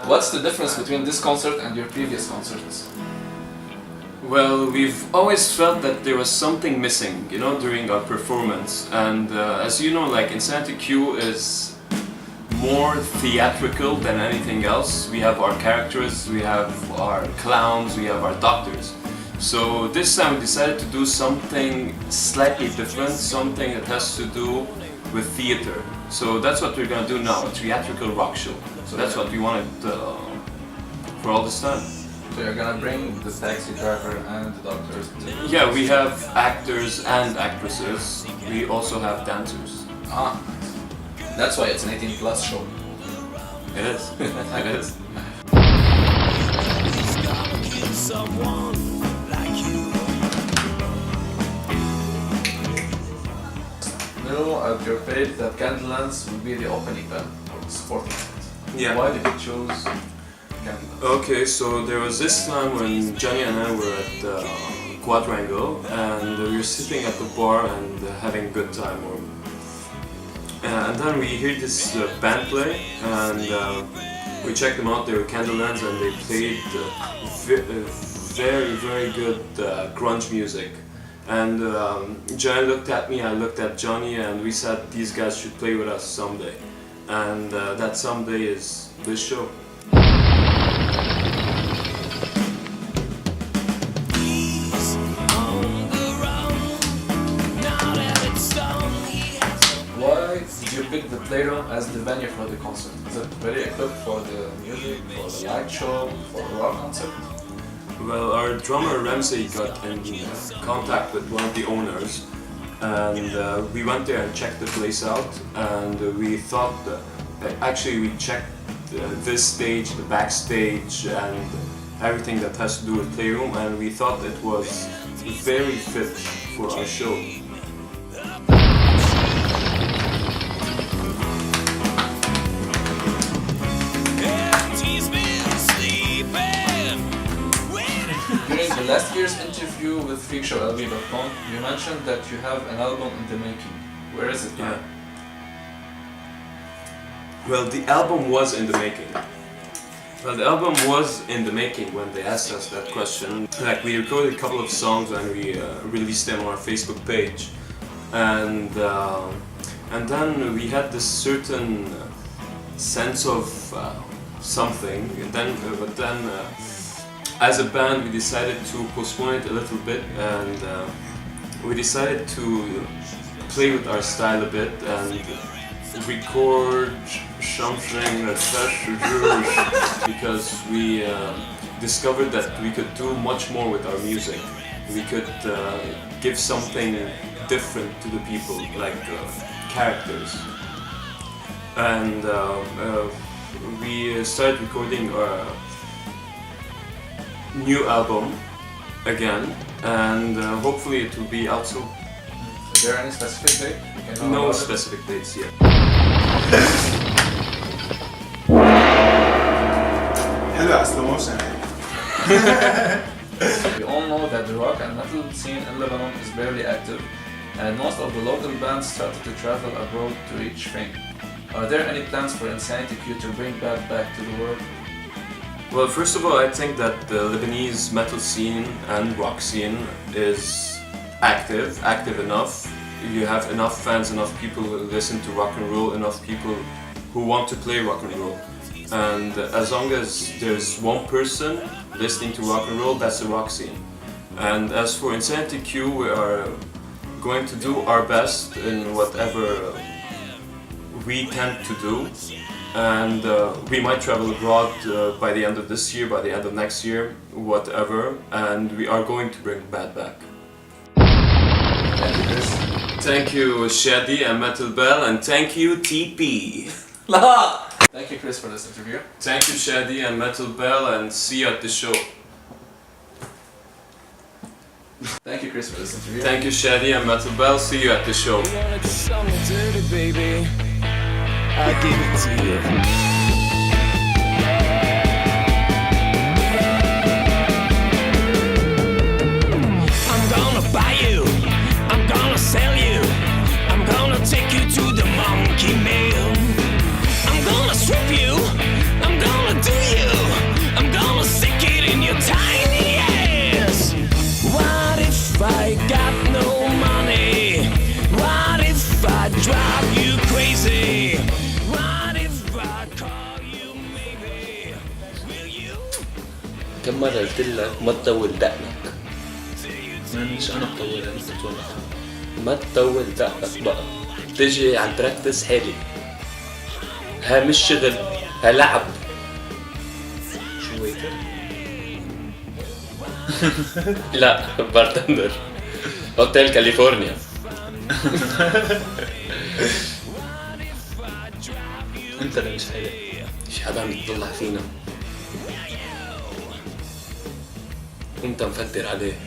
What's the difference between this concert and your previous concerts? Well, we've always felt that there was something missing, you know, during our performance. And as you know, like In Sanity Q is more theatrical than anything else. We have our characters, we have our clowns, we have our doctors. So this time we decided to do something slightly different, something that has to do with theater. So that's what we're gonna do now, a theatrical rock show. So that's what we wanted for all this time. So you're gonna bring the taxi driver and the doctors to... Yeah, we have actors and actresses. We also have dancers. Ah, that's why it's an 18+ show. It is. It is. Know at your page that Candlelands will be the opening band for the sporting event. Yeah. Why did you choose Candlelands? Okay, so there was this time when Johnny and I were at Quadrangle and we were sitting at the bar and having a good time. And then we heard this band play and we checked them out. They were Candlelands and they played very, very good grunge music. And Johnny looked at me, I looked at Johnny, and we said these guys should play with us someday. And that someday is this show. Why did you pick the PlayRoom as the venue for the concert? Is it very equipped for the music, for the light show, for the rock concert? Well, our drummer Ramsey got in contact with one of the owners and we went there and checked the place out and we thought that actually we checked this stage, the backstage and everything that has to do with PlayRoom and we thought it was very fit for our show. During the last year's interview with freakshowlb.com, you mentioned that you have an album in the making. Where is it now? Yeah. Well, the album was in the making. Well, the album was in the making when they asked us that question. Like, we recorded a couple of songs and we released them on our Facebook page. And then we had this certain sense of something. And then, as a band, we decided to postpone it a little bit, and we decided to play with our style a bit and record something because we discovered that we could do much more with our music. We could give something different to the people, like characters. And we started recording our new album again, and hopefully it will be out soon. Is there any specific date? You can know No about specific dates yet. حلو على slow motion. We all know that the rock and metal scene in Lebanon is barely active, and most of the local bands started to travel abroad to reach fame. Are there any plans for In Sanity Q to bring that back to the world? Well, first of all, I think that the Lebanese metal scene and rock scene is active enough. You have enough fans, enough people who listen to rock and roll, enough people who want to play rock and roll. And as long as there's one person listening to rock and roll, that's the rock scene. And as for In Sanity Q, we are going to do our best in whatever we tend to do. And we might travel abroad by the end of this year, by the end of next year, whatever, and we are going to bring Bad back. Thank you, Chris. Thank you, Chady and Metal Bell, and thank you, TP. Thank you, Chris, for this interview. Thank you, Chady and Metal Bell, and see you at the show. Thank you, Chris, for this interview. Thank you, Chady and Metal Bell, see you at the show. I give it to you. I'm gonna buy you, I'm gonna sell you, I'm gonna take you to the monkey mill. I'm gonna strip you, I'm gonna do you كم مرة قلت لك ما تطول دقنك؟ مش انا بطولها انت بتطولها. ما تطول دقنك بقى، تجي على البراكتس حالي. ها مش شغل، ها لعب. شو ويتر؟ لا بارتندر هوتيل كاليفورنيا. انت اللي مش حالي. في حدا عم يطلع فينا. قمت مفكر عليه.